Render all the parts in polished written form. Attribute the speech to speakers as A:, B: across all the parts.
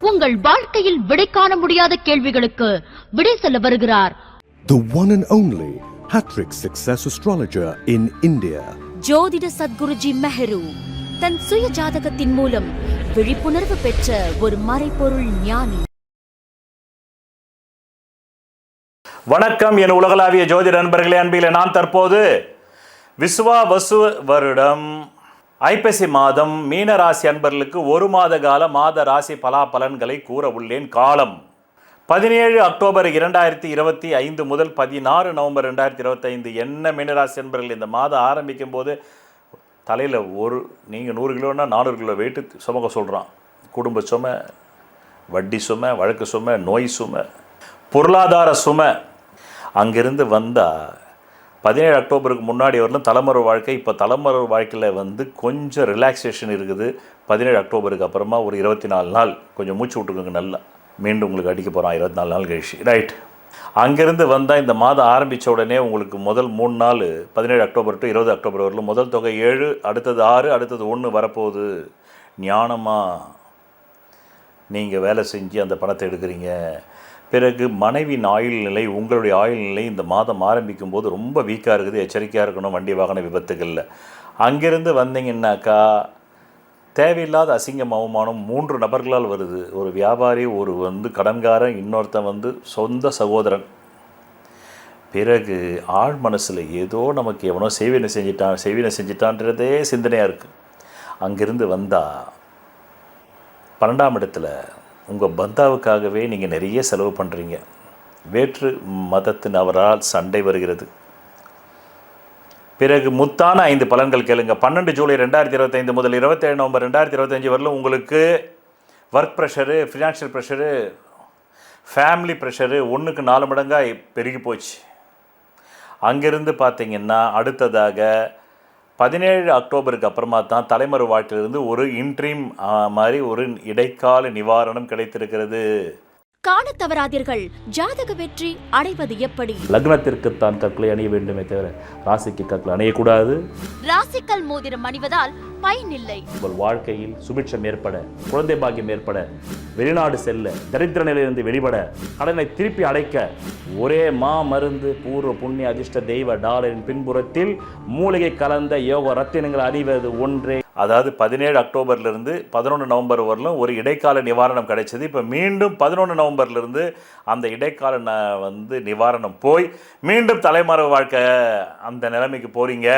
A: உங்கள் வாழ்க்கையில் விடை காண முடியாத கேள்விகளுக்கு விடை சொல்ல வருகிறார்.
B: The one and only hat-trick success astrologer in India.
C: ஜோதிட சத்குருஜி மெஹரு தன் சுய ஜாதகத்தின் மூலம் விழிப்புணர்வு பெற்ற ஒரு மறைபொருள் ஞானி.
D: வணக்கம் என் உலகளாவிய ஜோதிட நண்பர்களே, அன்பிலே நான் தற்போது விசுவாவசு வருடம் ஐப்பசி மாதம் மீன ராசி அன்பர்களுக்கு ஒரு மாத கால மாத ராசி பலாபலன்களை கூற உள்ளேன். காலம் 17 அக்டோபர் 2025 முதல் 16 நவம்பர் 2025. என்ன மீனராசி அன்பர்கள், இந்த மாதம் ஆரம்பிக்கும் போது தலையில் நீங்கள் 100 கிலோன்னா 400 கிலோ வெயிட்டு சுமக்க சொல்கிறான். குடும்ப சுமை, வட்டி சுமை, வழக்கு சுமை, நோய் சுமை, பொருளாதார சுமை. அங்கிருந்து வந்தால் 17 அக்டோபருக்கு முன்னாடி வரலும் தலைமுறை வாழ்க்கை. இப்போ தலைமுறை வாழ்க்கையில் கொஞ்சம் ரிலாக்ஸேஷன் இருக்குது. 17 அக்டோபருக்கு அப்புறமா ஒரு 24 நாள் கொஞ்சம் மூச்சு விட்டுக்குங்க. நல்லா மீண்டும் உங்களுக்கு அடிக்க போகிறான் 24 நாள் கழிச்சு, ரைட்? அங்கேருந்து வந்தால் இந்த மாதம் ஆரம்பித்த உடனே உங்களுக்கு முதல் 3 நாள் 17 அக்டோபர் டு 20 அக்டோபர் வரலும் முதல் தொகை 7, அடுத்தது 6, அடுத்தது 1 வரப்போகுது. ஞானமாக நீங்கள் வேலை செஞ்சு அந்த பணத்தை எடுக்கிறீங்க. பிறகு மனைவியின் ஆயுள் நிலை, உங்களுடைய ஆயுள் நிலை இந்த மாதம் ஆரம்பிக்கும் போது ரொம்ப வீக்காக இருக்குது. எச்சரிக்கையாக இருக்கணும் வண்டி வாகன விபத்துகளில். அங்கேருந்து வந்தீங்கன்னாக்கா தேவையில்லாத அசிங்கம் அவமானம் 3 நபர்களால் வருது. ஒரு வியாபாரி, ஒரு கடன்காரன், இன்னொருத்தன் சொந்த சகோதரன். பிறகு ஆழ் மனசில் ஏதோ நமக்கு எவனோ செய்வினை செஞ்சிட்டான்றதே சிந்தனையாக இருக்குது. அங்கேருந்து வந்தால் 12ஆம் இடத்துல உங்கள் பந்தாவுக்காகவே நீங்கள் நிறைய செலவு பண்ணுறீங்க. வேற்று மதத்தினவரால் சண்டை வருகிறது. பிறகு முத்தான 5 பலன்கள் கேளுங்க. 12 ஜூலை 2025 முதல் 27 நவம்பர் 2025 வரலும் உங்களுக்கு work pressure, financial pressure, family pressure 1க்கு 4 மடங்காக பெருகி போச்சு. அங்கேருந்து பார்த்திங்கன்னா அடுத்ததாக 17 அக்டோபருக்கு அப்புறமா தான் தலைமறை வாழ்க்கையிலிருந்து ஒரு இன்ட்ரீம் மாதிரி ஒரு இடைக்கால நிவாரணம் கிடைத்திருக்கிறது.
C: காண தவறாதீர்கள். ஜாதக வெற்றி அடைவது எப்படி?
D: லக்னத்திற்கு தான் கற்களை அணிய வேண்டுமே தவிர ராசிக்கு கற்களை அணியக்கூடாது.
C: ராசிக்கல் மோதிரம் அணிவதால் பயனில்லை.
D: உங்கள் வாழ்க்கையில் சுபிட்சம் ஏற்பட, குழந்தை பாக்கியம் ஏற்பட, வெளிநாடு செல்ல, தரித்திர நிலையிலிருந்து வெளிப்பட, கடனை திருப்பி அடைக்க ஒரே மருந்து பூர்வ புண்ணிய அதிர்ஷ்ட தெய்வ டாலரின் பின்புறத்தில் மூலிகை கலந்த யோக ரத்தினங்கள் அறிவது ஒன்றே. அதாவது 17 அக்டோபர்லேருந்து 11 நவம்பர் வரலும் ஒரு இடைக்கால நிவாரணம் கிடைச்சது. இப்போ மீண்டும் 11 நவம்பர்லேருந்து அந்த இடைக்கால நிவாரணம் போய் மீண்டும் தலைமறை வாழ்க்கை அந்த நிலைமைக்கு போகிறீங்க.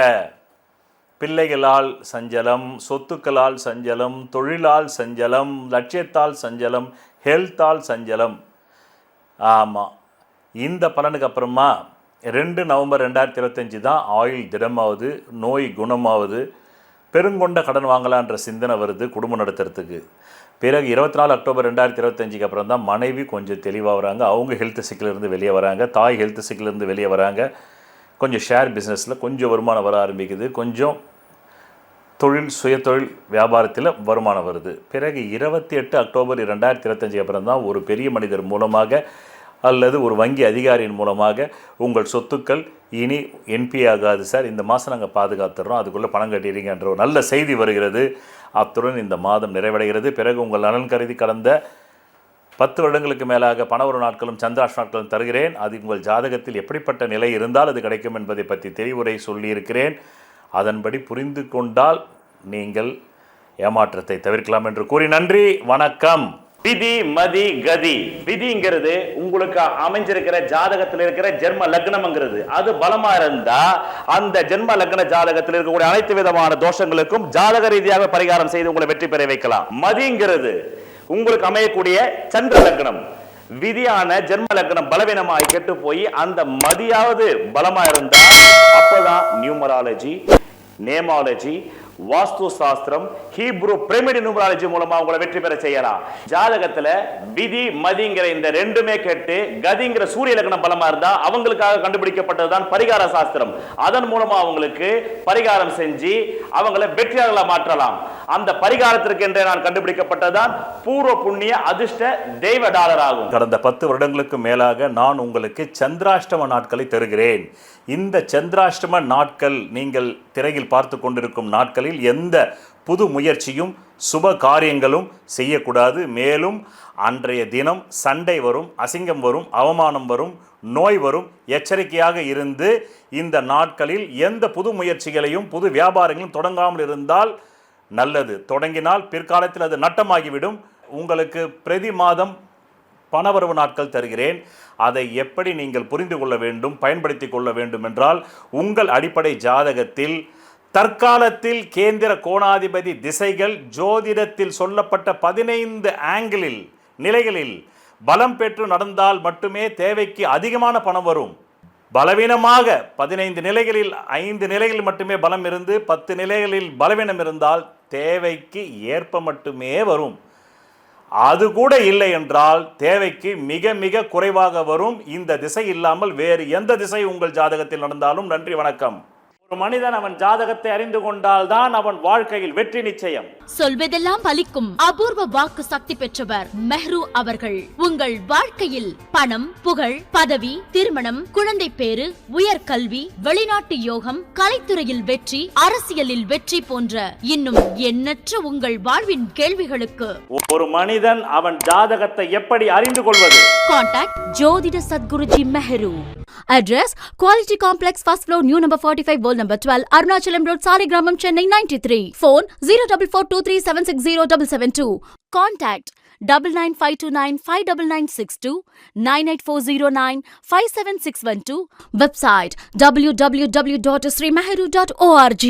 D: பிள்ளைகளால் சஞ்சலம், சொத்துக்களால் சஞ்சலம், தொழிலால் சஞ்சலம், லட்சியத்தால் சஞ்சலம், ஹெல்த்தால் சஞ்சலம். ஆமாம், இந்த பலனுக்கு அப்புறமா 2 நவம்பர் 2025 தான் ஆயுள் திடமாவது, நோய் குணமாவது, பெருங்கொண்ட கடன் வாங்கலான்ற சிந்தனை வருது குடும்பம் நடத்துறதுக்கு. பிறகு 24 அக்டோபர் 2025 அப்புறம் தான் மனைவி கொஞ்சம் தெளிவாக வராங்க. அவங்க ஹெல்த் சிக்கிலிருந்து வெளியே வராங்க, தாய் ஹெல்த் சிக்கிலிருந்து வெளியே வராங்க. கொஞ்சம் ஷேர் பிஸ்னஸில் கொஞ்சம் வருமானம் வர ஆரம்பிக்குது. கொஞ்சம் சுயதொழில் வியாபாரத்தில் வருமானம் வருது. பிறகு 28 அக்டோபர் 2025 அப்புறம் தான் ஒரு பெரிய மனிதர் மூலமாக அல்லது ஒரு வங்கி அதிகாரியின் மூலமாக உங்கள் சொத்துக்கள் இனி என்பி ஆகாது சார், இந்த மாதம் நாங்கள் பாதுகாத்துறோம், அதுக்குள்ளே பணம் கட்டிடுறீங்கன்ற ஒரு நல்ல செய்தி வருகிறது. அத்துடன் இந்த மாதம் நிறைவடைகிறது. பிறகு உங்கள் நலன் கருதி கடந்த 10 வருடங்களுக்கு மேலாக பணவர நாட்களும் சந்திராஷ் நாட்களும் தருகிறேன். அது உங்கள் ஜாதகத்தில் எப்படிப்பட்ட நிலை இருந்தால் அது கிடைக்கும் என்பதை பற்றி தெளிவுரை சொல்லியிருக்கிறேன். அதன்படி புரிந்து கொண்டால் நீங்கள் ஏமாற்றத்தை தவிர்க்கலாம் என்று கூறி நன்றி, வணக்கம். விதி மதி கதி. விதிங்கிறது உங்களுக்கு அமைஞ்சிருக்கிற ஜாதகத்தில் இருக்கிற ஜென்ம லக்னம்ங்கிறது. அது பலமா இருந்தா அந்த ஜென்ம லக்ன ஜாதகத்தில் இருக்கக்கூடிய அனைத்து விதமான தோஷங்களுக்கும் ஜாதக ரீதியாக பரிகாரம் செய்து உங்களை வெற்றி பெற வைக்கலாம். மதிங்கிறது உங்களுக்கு அமையக்கூடிய சந்திர லக்னம். விதியான ஜென்ம லக்னம் பலவீனமாய் கெட்டு போய் அந்த மதியாவது பலமா இருந்தா அப்பதான் நியூமராலஜி, நேமாலஜி, வாஸ்து சாஸ்திரம், ஹீப்ரு பிரமிட் நியூமராலஜி மூலமா உங்களை வெற்றி பெற செய்யலாம். ஜாதகத்துல விதி மதிங்கிற இந்த ரெண்டுமே கேட்டு கதிங்கிற சூரிய லக்னம் பலமா இருந்தா அவங்களுக்காக கண்டுபிடிக்கப்பட்டதுதான் பரிகார சாஸ்திரம். அதன் மூலமா அவங்களுக்கு பரிகாரம் செஞ்சு அவங்களை வெற்றியாளர்களா மாற்றலாம். அந்த பரிகாரத்திற்கு என்றே நான் கண்டுபிடிக்கப்பட்டதுதான் பூர்வ புண்ணிய அதிர்ஷ்ட தெய்வ டாலர் ஆகும். கடந்த 10 வருடங்களுக்கு மேலாக நான் உங்களுக்கு சந்திராஷ்டம நாட்களை தருகிறேன். இந்த சந்திராஷ்டம நாட்கள் நீங்கள் திரையில் பார்த்து கொண்டிருக்கும் நாட்களில் எந்த புது முயற்சியும் சுப காரியங்களும் செய்யக்கூடாது. மேலும் அன்றைய தினம் சண்டை வரும், அசிங்கம் வரும், அவமானம் வரும், நோய் வரும். எச்சரிக்கையாக இருந்து இந்த நாட்களில் எந்த புது முயற்சிகளையும் புது வியாபாரங்களும் தொடங்காமல் இருந்தால் நல்லது. தொடங்கினால் பிற்காலத்தில் அது நட்டமாகிவிடும். உங்களுக்கு பிரதி மாதம் பணவரவு நாட்கள் தருகிறேன். அதை எப்படி நீங்கள் புரிந்து கொள்ள வேண்டும், பயன்படுத்தி கொள்ள வேண்டும் என்றால், உங்கள் அடிப்படை ஜாதகத்தில் தற்காலத்தில் கேந்திர கோணாதிபதி திசைகள் ஜோதிடத்தில் சொல்லப்பட்ட 15 ஆங்கிளில் நிலைகளில் பலம் பெற்று நடந்தால் மட்டுமே தேவைக்கு அதிகமான பணம் வரும். பலவீனமாக 15 நிலைகளில் 5 நிலைகளில் மட்டுமே பலம் இருந்து 10 நிலைகளில் பலவீனம் இருந்தால் தேவைக்கு ஏற்ப மட்டுமே வரும். அது கூட இல்லை என்றால் தேவைக்கு மிக மிக குறைவாக வரும். இந்த திசை இல்லாமல் வேறு எந்த திசை உங்கள் ஜாதகத்தில் நடந்தாலும் நன்றி, வணக்கம். ஒரு மனிதன் அவன் ஜாதகத்தை அறிந்து கொண்டால் தான் அவன் வாழ்க்கையில் வெற்றி நிச்சயம்.
A: சொல்வதெல்லாம் பலிக்கும் அபூர்வ வாக்கு சக்தி பெற்றவர் மெஹ்ரு அவர்கள். உங்கள் வாழ்க்கையில் பணம், புகழ், பதவி, திருமணம், குழந்தை பேறு, உயர்கல்வி, வெளிநாட்டு யோகம், கலைத்துறையில் வெற்றி, அரசியலில் வெற்றி போன்ற இன்னும் எண்ணற்ற உங்கள் வாழ்வின் கேள்விகளுக்கு
D: ஒரு மனிதன் அவன் ஜாதகத்தை எப்படி அறிந்து கொள்வது?
C: Contact ஜோதிட Sadguruji Mehru. Address Quality Complex, first floor, new number 45, wall number 12, Arunachalam Road, Saligramam, Chennai 93. Phone 0442376072. Contact 9952959962, 98409 57612. Website www.srimeheru.org.